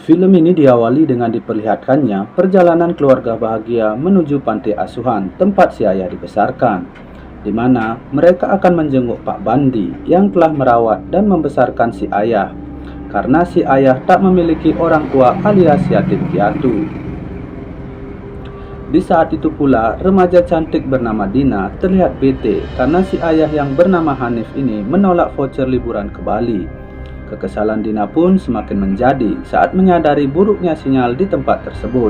Film ini diawali dengan diperlihatkannya perjalanan keluarga bahagia menuju panti asuhan tempat si ayah dibesarkan, di mana mereka akan menjenguk Pak Bandi yang telah merawat dan membesarkan si ayah, karena si ayah tak memiliki orang tua alias yatim piatu. Di saat itu pula, remaja cantik bernama Dina terlihat bete karena si ayah yang bernama Hanif ini menolak voucher liburan ke Bali. Kekesalan Dina pun semakin menjadi saat menyadari buruknya sinyal di tempat tersebut.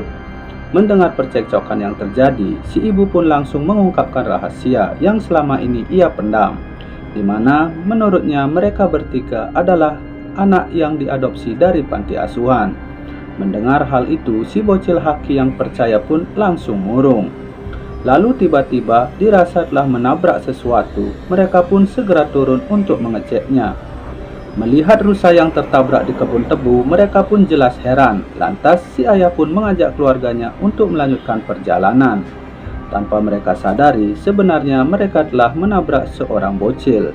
Mendengar percekcokan yang terjadi, si ibu pun langsung mengungkapkan rahasia yang selama ini ia pendam, di mana menurutnya mereka bertiga adalah anak yang diadopsi dari panti asuhan. Mendengar hal itu, si bocil Haki yang percaya pun langsung murung. Lalu tiba-tiba dirasa telah menabrak sesuatu, mereka pun segera turun untuk mengeceknya. Melihat rusa yang tertabrak di kebun tebu, mereka pun jelas heran. Lantas si ayah pun mengajak keluarganya untuk melanjutkan perjalanan. Tanpa mereka sadari, sebenarnya mereka telah menabrak seorang bocil.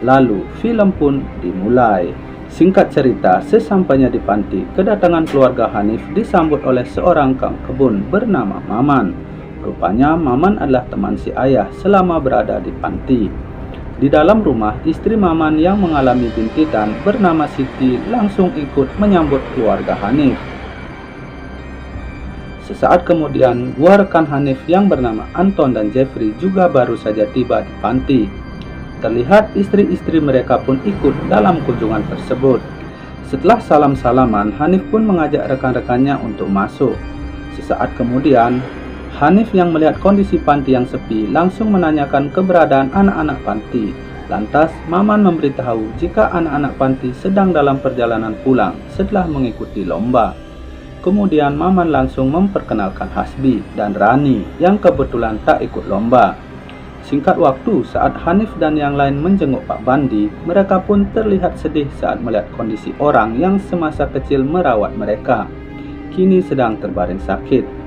Lalu film pun dimulai. Singkat cerita, sesampainya di panti, kedatangan keluarga Hanif disambut oleh seorang kang kebun bernama Maman. Rupanya Maman adalah teman si ayah selama berada di panti. Di dalam rumah, istri Maman yang mengalami bintitan bernama Siti langsung ikut menyambut keluarga Hanif. Sesaat kemudian, dua rekan Hanif yang bernama Anton dan Jeffrey juga baru saja tiba di panti. Terlihat istri-istri mereka pun ikut dalam kunjungan tersebut. Setelah salam-salaman, Hanif pun mengajak rekan-rekannya untuk masuk. Sesaat kemudian, Hanif yang melihat kondisi panti yang sepi langsung menanyakan keberadaan anak-anak panti. Lantas Maman memberitahu jika anak-anak panti sedang dalam perjalanan pulang setelah mengikuti lomba. Kemudian Maman langsung memperkenalkan Hasbi dan Rani yang kebetulan tak ikut lomba. Singkat waktu, saat Hanif dan yang lain menjenguk Pak Bandi, mereka pun terlihat sedih saat melihat kondisi orang yang semasa kecil merawat mereka kini sedang terbaring sakit.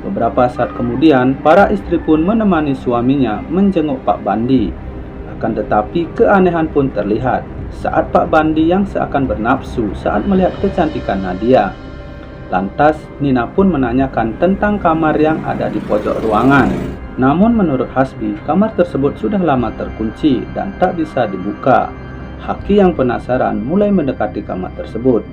Beberapa saat kemudian, para istri pun menemani suaminya menjenguk Pak Bandi. Akan tetapi keanehan pun terlihat saat Pak Bandi yang seakan bernafsu saat melihat kecantikan Nadia. Lantas Nina pun menanyakan tentang kamar yang ada di pojok ruangan. Namun menurut Hasbi, kamar tersebut sudah lama terkunci dan tak bisa dibuka. Haki yang penasaran mulai mendekati kamar tersebut.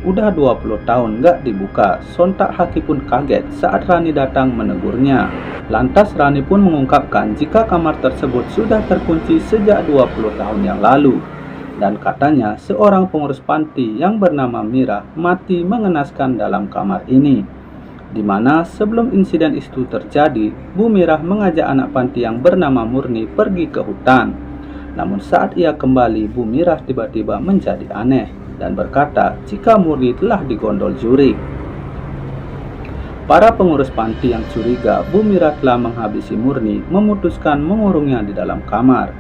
Udah 20 tahun gak dibuka, sontak Haki pun kaget saat Rani datang menegurnya. Lantas Rani pun mengungkapkan jika kamar tersebut sudah terkunci sejak 20 tahun yang lalu. Dan katanya seorang pengurus panti yang bernama Mira mati mengenaskan dalam kamar ini. Di mana sebelum insiden itu terjadi, Bu Mirah mengajak anak panti yang bernama Murni pergi ke hutan. Namun saat ia kembali, Bu Mirah tiba-tiba menjadi aneh dan berkata jika Murni telah digondol juri. Para pengurus panti yang curiga Bu Mira telah menghabisi Murni memutuskan mengurungnya di dalam kamar.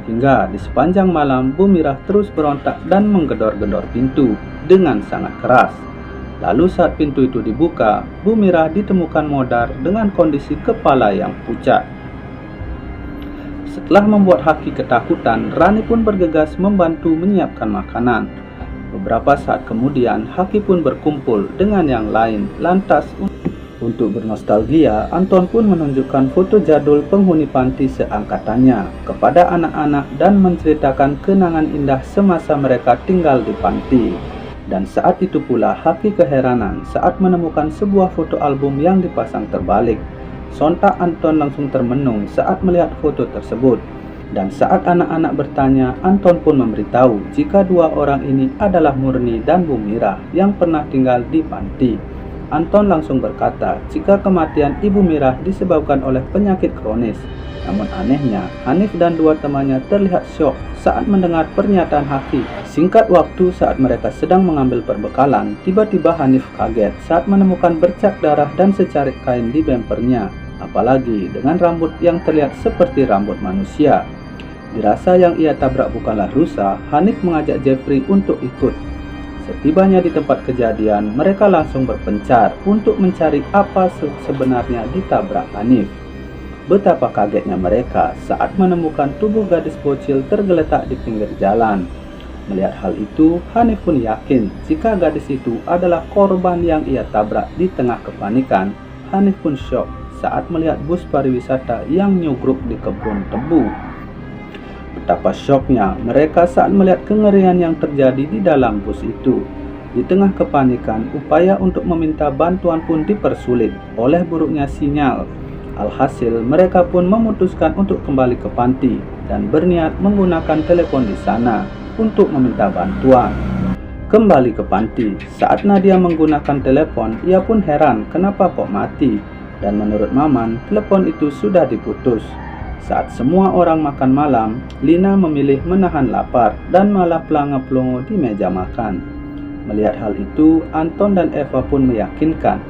Hingga di sepanjang malam Bu Mira terus berontak dan menggedor-gedor pintu dengan sangat keras. Lalu saat pintu itu dibuka, Bu Mira ditemukan modar dengan kondisi kepala yang pucat. Setelah membuat Haki ketakutan, Rani pun bergegas membantu menyiapkan makanan. Beberapa saat kemudian, Haki pun berkumpul dengan yang lain. Lantas, untuk bernostalgia, Anton pun menunjukkan foto jadul penghuni panti seangkatannya kepada anak-anak dan menceritakan kenangan indah semasa mereka tinggal di panti. Dan saat itu pula, Haki keheranan saat menemukan sebuah foto album yang dipasang terbalik. Sontak Anton langsung termenung saat melihat foto tersebut. Dan saat anak-anak bertanya, Anton pun memberitahu jika dua orang ini adalah Murni dan Bu Mirah yang pernah tinggal di panti. Anton langsung berkata jika kematian Ibu Mirah disebabkan oleh penyakit kronis. Namun anehnya, Hanif dan dua temannya terlihat syok saat mendengar pernyataan Haki. Singkat waktu saat mereka sedang mengambil perbekalan, tiba-tiba Hanif kaget saat menemukan bercak darah dan secarik kain di bempernya. Apalagi dengan rambut yang terlihat seperti rambut manusia. Dirasa yang ia tabrak bukanlah rusa, Hanif mengajak Jeffrey untuk ikut. Setibanya di tempat kejadian, mereka langsung berpencar untuk mencari apa sebenarnya ditabrak Hanif. Betapa kagetnya mereka saat menemukan tubuh gadis bocil tergeletak di pinggir jalan. Melihat hal itu, Hanif pun yakin jika gadis itu adalah korban yang ia tabrak. Di tengah kepanikan, Hanif pun syok saat melihat bus pariwisata yang nyugruk di kebun tebu. Betapa syoknya mereka saat melihat kengerian yang terjadi di dalam bus itu. Di tengah kepanikan, upaya untuk meminta bantuan pun dipersulit oleh buruknya sinyal. Alhasil, mereka pun memutuskan untuk kembali ke panti dan berniat menggunakan telepon di sana untuk meminta bantuan. Kembali ke panti, saat Nadia menggunakan telepon, ia pun heran kenapa kok mati. Dan menurut Maman, telepon itu sudah diputus. Saat semua orang makan malam, Lina memilih menahan lapar dan malah pelangap-pelongo di meja makan. Melihat hal itu, Anton dan Eva pun meyakinkan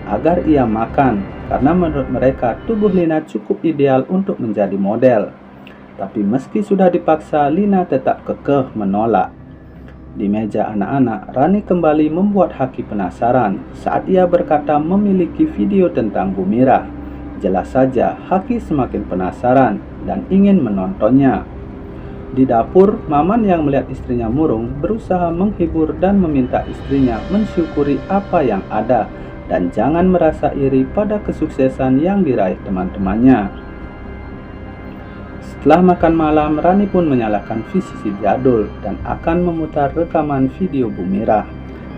agar ia makan karena menurut mereka tubuh Lina cukup ideal untuk menjadi model. Tapi meski sudah dipaksa, Lina tetap kekeh menolak. Di meja anak-anak, Rani kembali membuat Haki penasaran saat ia berkata memiliki video tentang Bu Mirah. Jelas saja, Haki semakin penasaran dan ingin menontonnya. Di dapur, Maman yang melihat istrinya murung berusaha menghibur dan meminta istrinya mensyukuri apa yang ada dan jangan merasa iri pada kesuksesan yang diraih teman-temannya. Setelah makan malam, Rani pun menyalakan VCD jadul dan akan memutar rekaman video Bu Mirah.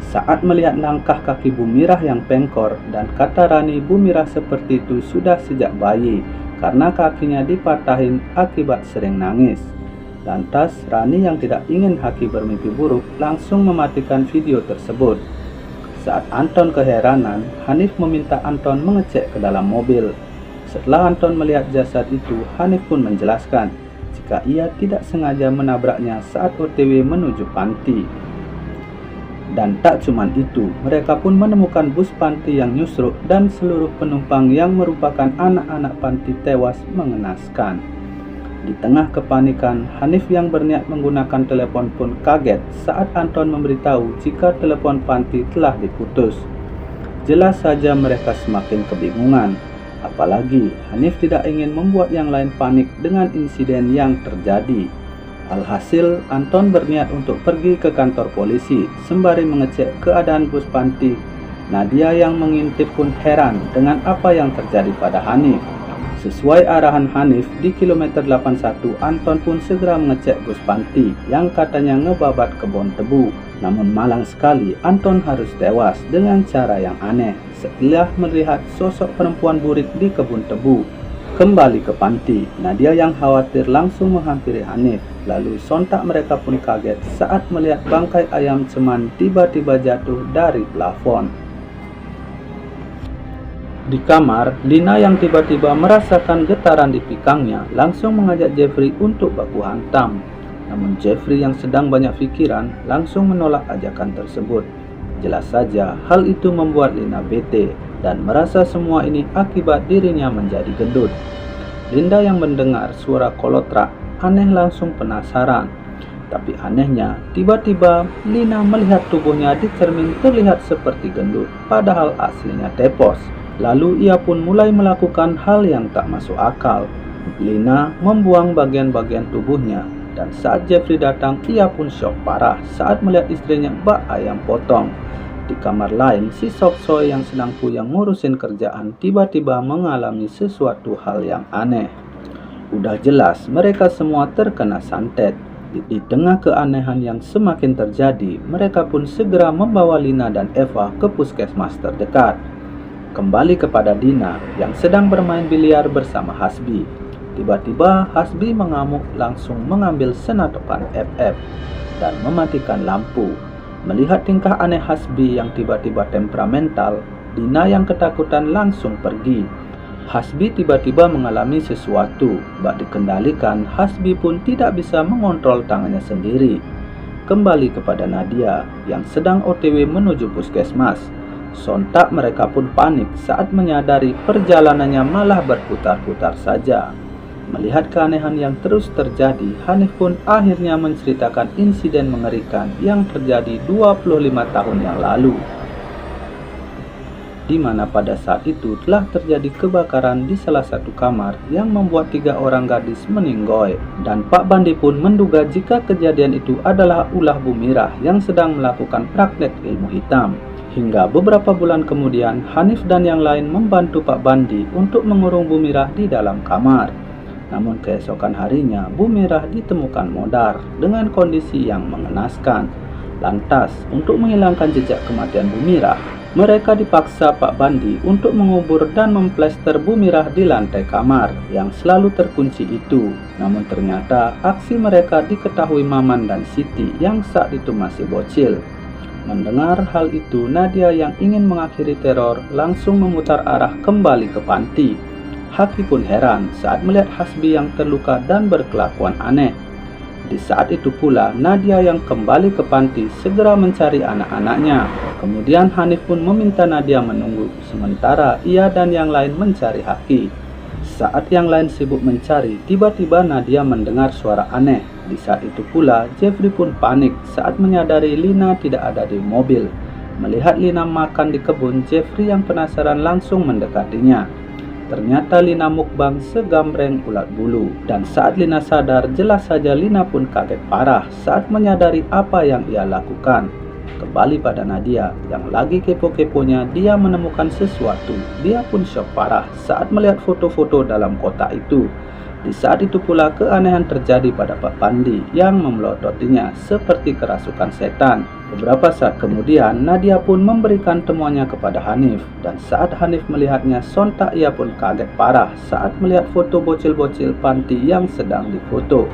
Saat melihat langkah kaki Bu Mirah yang pengkor dan kata Rani Bu Mirah seperti itu sudah sejak bayi karena kakinya dipatahin akibat sering nangis. Lantas Rani yang tidak ingin Haki bermimpi buruk langsung mematikan video tersebut. Saat Anton keheranan, Hanif meminta Anton mengecek ke dalam mobil. Setelah Anton melihat jasad itu, Hanif pun menjelaskan jika ia tidak sengaja menabraknya saat OTW menuju panti. Dan tak cuma itu, mereka pun menemukan bus panti yang nyusruk dan seluruh penumpang yang merupakan anak-anak panti tewas. Mengenaskan. Di tengah kepanikan, Hanif yang berniat menggunakan telepon pun kaget saat Anton memberitahu jika telepon panti telah diputus. Jelas saja mereka semakin kebingungan. Apalagi Hanif tidak ingin membuat yang lain panik dengan insiden yang terjadi. Alhasil, Anton berniat untuk pergi ke kantor polisi sembari mengecek keadaan bus panti. Nadia yang mengintip pun heran dengan apa yang terjadi pada Hanif. Sesuai arahan Hanif, di kilometer 81, Anton pun segera mengecek bus panti yang katanya ngebabat kebun tebu. Namun malang sekali, Anton harus tewas dengan cara yang aneh setelah melihat sosok perempuan burik di kebun tebu. Kembali ke panti, Nadia yang khawatir langsung menghampiri Hanif. Lalu sontak mereka pun kaget saat melihat bangkai ayam ceman tiba-tiba jatuh dari plafon. Di kamar, Lina yang tiba-tiba merasakan getaran di pikangnya langsung mengajak Jeffrey untuk baku hantam. Namun Jeffrey yang sedang banyak pikiran langsung menolak ajakan tersebut. Jelas saja hal itu membuat Lina bete dan merasa semua ini akibat dirinya menjadi gendut. Linda yang mendengar suara kolotrak aneh langsung penasaran. Tapi anehnya, tiba-tiba Lina melihat tubuhnya di cermin terlihat seperti gendut, padahal aslinya tepos. Lalu ia pun mulai melakukan hal yang tak masuk akal. Lina membuang bagian-bagian tubuhnya. Dan saat Jeffrey datang, ia pun syok parah saat melihat istrinya bak ayam potong. Di kamar lain, si Soksoy yang sedang puyeng ngurusin kerjaan tiba-tiba mengalami sesuatu hal yang aneh. Udah jelas mereka semua terkena santet. Di tengah keanehan yang semakin terjadi, mereka pun segera membawa Lina dan Eva ke puskesmas terdekat. Kembali kepada Dina yang sedang bermain biliar bersama Hasbi. Tiba-tiba Hasbi mengamuk langsung mengambil senatokan FF dan mematikan lampu. Melihat tingkah aneh Hasbi yang tiba-tiba temperamental, Dina yang ketakutan langsung pergi. Hasbi tiba-tiba mengalami sesuatu, bak dikendalikan, Hasbi pun tidak bisa mengontrol tangannya sendiri. Kembali kepada Nadia yang sedang OTW menuju puskesmas. Sontak mereka pun panik saat menyadari perjalanannya malah berputar-putar saja. Melihat keanehan yang terus terjadi, Hanif pun akhirnya menceritakan insiden mengerikan yang terjadi 25 tahun yang lalu. di mana pada saat itu telah terjadi kebakaran di salah satu kamar yang membuat 3 orang gadis meninggoy. Dan Pak Bandi pun menduga jika kejadian itu adalah ulah Bu Mirah yang sedang melakukan praktek ilmu hitam. Hingga beberapa bulan kemudian, Hanif dan yang lain membantu Pak Bandi untuk mengurung Bu Mirah di dalam kamar. Namun keesokan harinya, Bu Mirah ditemukan modar dengan kondisi yang mengenaskan. Lantas, untuk menghilangkan jejak kematian Bu Mirah, mereka dipaksa Pak Bandi untuk mengubur dan memplester Bu Mirah di lantai kamar yang selalu terkunci itu. Namun ternyata aksi mereka diketahui Maman dan Siti yang saat itu masih bocil. Mendengar hal itu, Nadia yang ingin mengakhiri teror langsung memutar arah kembali ke panti. Haki pun heran saat melihat Hasbi yang terluka dan berkelakuan aneh. Di saat itu pula, Nadia yang kembali ke panti segera mencari anak-anaknya. Kemudian Hanif pun meminta Nadia menunggu, sementara ia dan yang lain mencari Haki. Saat yang lain sibuk mencari, tiba-tiba Nadia mendengar suara aneh. Di saat itu pula, Jeffrey pun panik saat menyadari Lina tidak ada di mobil. Melihat Lina makan di kebun, Jeffrey yang penasaran langsung mendekatinya. Ternyata Lina mukbang segambreng ulat bulu. Dan saat Lina sadar, jelas saja Lina pun kaget parah saat menyadari apa yang ia lakukan. Kembali pada Nadia, yang lagi kepo-keponya, dia menemukan sesuatu. Dia pun syok parah saat melihat foto-foto dalam kotak itu. Di saat itu pula keanehan terjadi pada Pak Bandi yang memelototinya seperti kerasukan setan. Beberapa saat kemudian, Nadia pun memberikan temuannya kepada Hanif. Dan saat Hanif melihatnya, sontak ia pun kaget parah saat melihat foto bocil-bocil panti yang sedang difoto.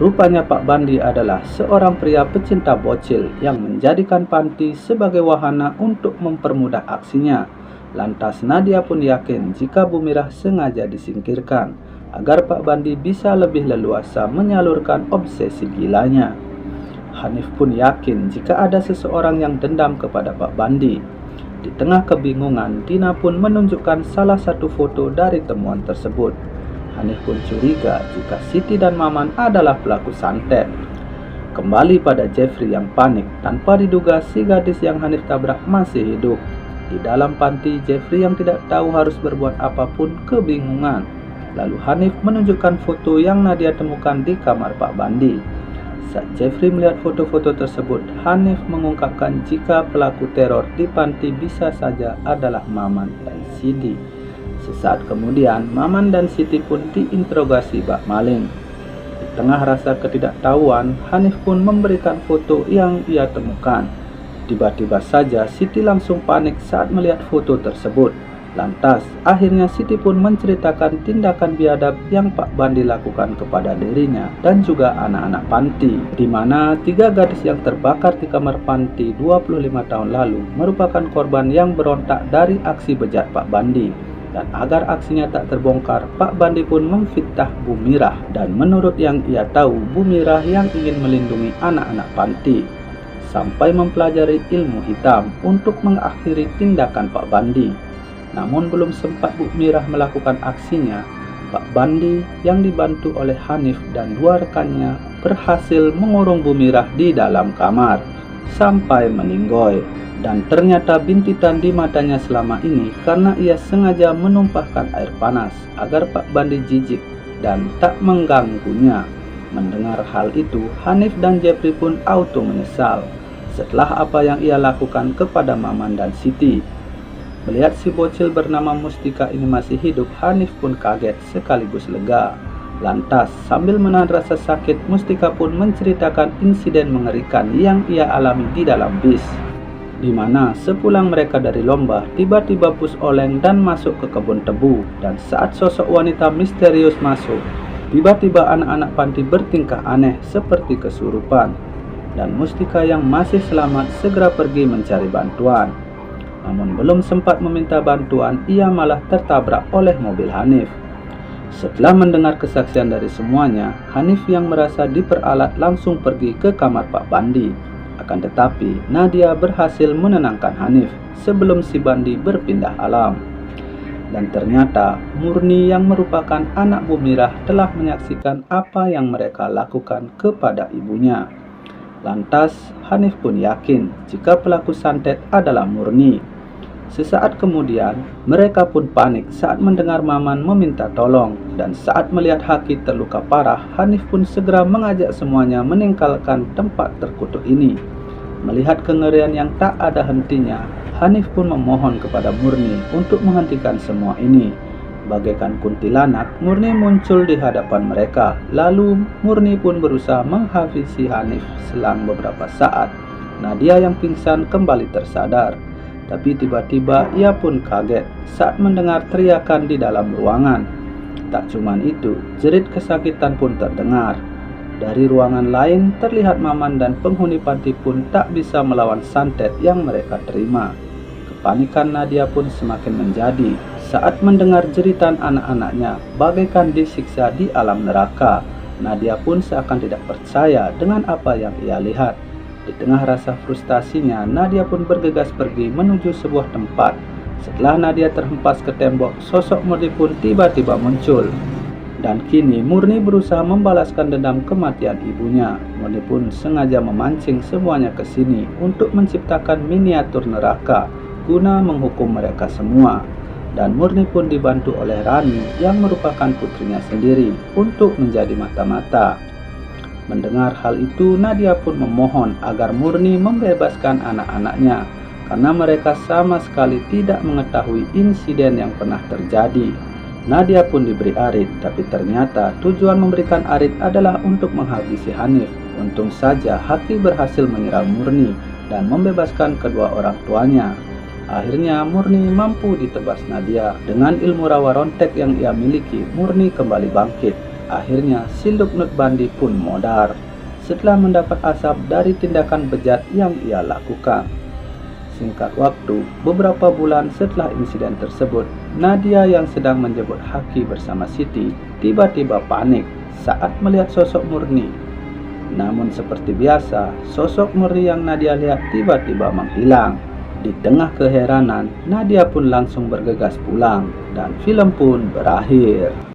Rupanya Pak Bandi adalah seorang pria pecinta bocil yang menjadikan panti sebagai wahana untuk mempermudah aksinya. Lantas Nadia pun yakin jika Bu Mirah sengaja disingkirkan agar Pak Bandi bisa lebih leluasa menyalurkan obsesi gilanya. Hanif pun yakin jika ada seseorang yang dendam kepada Pak Bandi. Di tengah kebingungan, Dina pun menunjukkan salah satu foto dari temuan tersebut. Hanif pun curiga jika Siti dan Maman adalah pelaku santet. Kembali pada Jeffrey yang panik, tanpa diduga si gadis yang Hanif tabrak masih hidup. Di dalam panti, Jeffrey yang tidak tahu harus berbuat apapun kebingungan. Lalu Hanif menunjukkan foto yang Nadia temukan di kamar Pak Bandi. Saat Jeffrey melihat foto-foto tersebut, Hanif mengungkapkan jika pelaku teror di panti bisa saja adalah Maman dan Siti. Sesaat kemudian, Maman dan Siti pun diinterogasi bak maling. Di tengah rasa ketidaktahuan, Hanif pun memberikan foto yang ia temukan. Tiba-tiba saja Siti langsung panik saat melihat foto tersebut. Lantas, akhirnya Siti pun menceritakan tindakan biadab yang Pak Bandi lakukan kepada dirinya dan juga anak-anak panti, di mana 3 gadis yang terbakar di kamar panti 25 tahun lalu merupakan korban yang berontak dari aksi bejat Pak Bandi. Dan agar aksinya tak terbongkar, Pak Bandi pun memfitnah Bu Mirah. Dan menurut yang ia tahu, Bu Mirah yang ingin melindungi anak-anak panti, sampai mempelajari ilmu hitam untuk mengakhiri tindakan Pak Bandi. Namun belum sempat Bu Mirah melakukan aksinya, Pak Bandi yang dibantu oleh Hanif dan 2 rekannya berhasil mengurung Bu Mirah di dalam kamar sampai meninggoy. Dan ternyata bintitan di matanya selama ini karena ia sengaja menumpahkan air panas agar Pak Bandi jijik dan tak mengganggunya. Mendengar hal itu, Hanif dan Jeffrey pun auto menyesal setelah apa yang ia lakukan kepada Maman dan Siti. Melihat si bocil bernama Mustika ini masih hidup, Hanif pun kaget sekaligus lega. Lantas, sambil menahan rasa sakit, Mustika pun menceritakan insiden mengerikan yang ia alami di dalam bis, di mana sepulang mereka dari lomba, tiba-tiba bus oleng dan masuk ke kebun tebu. Dan saat sosok wanita misterius masuk, tiba-tiba anak-anak panti bertingkah aneh seperti kesurupan. Dan Mustika yang masih selamat segera pergi mencari bantuan. Namun belum sempat meminta bantuan, ia malah tertabrak oleh mobil Hanif. Setelah mendengar kesaksian dari semuanya, Hanif yang merasa diperalat langsung pergi ke kamar Pak Bandi. Akan tetapi, Nadia berhasil menenangkan Hanif sebelum si Bandi berpindah alam. Dan ternyata, Murni yang merupakan anak Bu Mirah telah menyaksikan apa yang mereka lakukan kepada ibunya. Lantas, Hanif pun yakin jika pelaku santet adalah Murni. Sesaat kemudian, mereka pun panik saat mendengar Maman meminta tolong, dan saat melihat Haki terluka parah, Hanif pun segera mengajak semuanya meninggalkan tempat terkutuk ini. Melihat kengerian yang tak ada hentinya, Hanif pun memohon kepada Murni untuk menghentikan semua ini. Bagaikan kuntilanak, Murni muncul di hadapan mereka. Lalu Murni pun berusaha menghabisi Hanif. Selang beberapa saat, Nadia yang pingsan kembali tersadar. Tapi tiba-tiba ia pun kaget saat mendengar teriakan di dalam ruangan. Tak cuma itu, jerit kesakitan pun terdengar. Dari ruangan lain terlihat Maman dan penghuni panti pun tak bisa melawan santet yang mereka terima. Kepanikan Nadia pun semakin menjadi saat mendengar jeritan anak-anaknya bagaikan disiksa di alam neraka. Nadia pun seakan tidak percaya dengan apa yang ia lihat. Di tengah rasa frustasinya, Nadia pun bergegas pergi menuju sebuah tempat. Setelah Nadia terhempas ke tembok, sosok Murni pun tiba-tiba muncul. Dan kini Murni berusaha membalaskan dendam kematian ibunya. Murni pun sengaja memancing semuanya ke sini untuk menciptakan miniatur neraka guna menghukum mereka semua. Dan Murni pun dibantu oleh Rani yang merupakan putrinya sendiri untuk menjadi mata-mata. Mendengar hal itu, Nadia pun memohon agar Murni membebaskan anak-anaknya karena mereka sama sekali tidak mengetahui insiden yang pernah terjadi. Nadia pun diberi arit, tapi ternyata tujuan memberikan arit adalah untuk menghabisi Hanif. Untung saja Haki berhasil menyerang Murni dan membebaskan kedua orang tuanya. Akhirnya Murni mampu ditebas Nadia. Dengan ilmu rawa rontek yang ia miliki, Murni kembali bangkit. Akhirnya Silduk Nutbandi pun modar setelah mendapat asap dari tindakan bejat yang ia lakukan. Singkat waktu, beberapa bulan setelah insiden tersebut, Nadia yang sedang menjemput Haki bersama Siti tiba-tiba panik saat melihat sosok Murni. Namun seperti biasa, sosok Murni yang Nadia lihat tiba-tiba menghilang. Di tengah keheranan, Nadia pun langsung bergegas pulang dan film pun berakhir.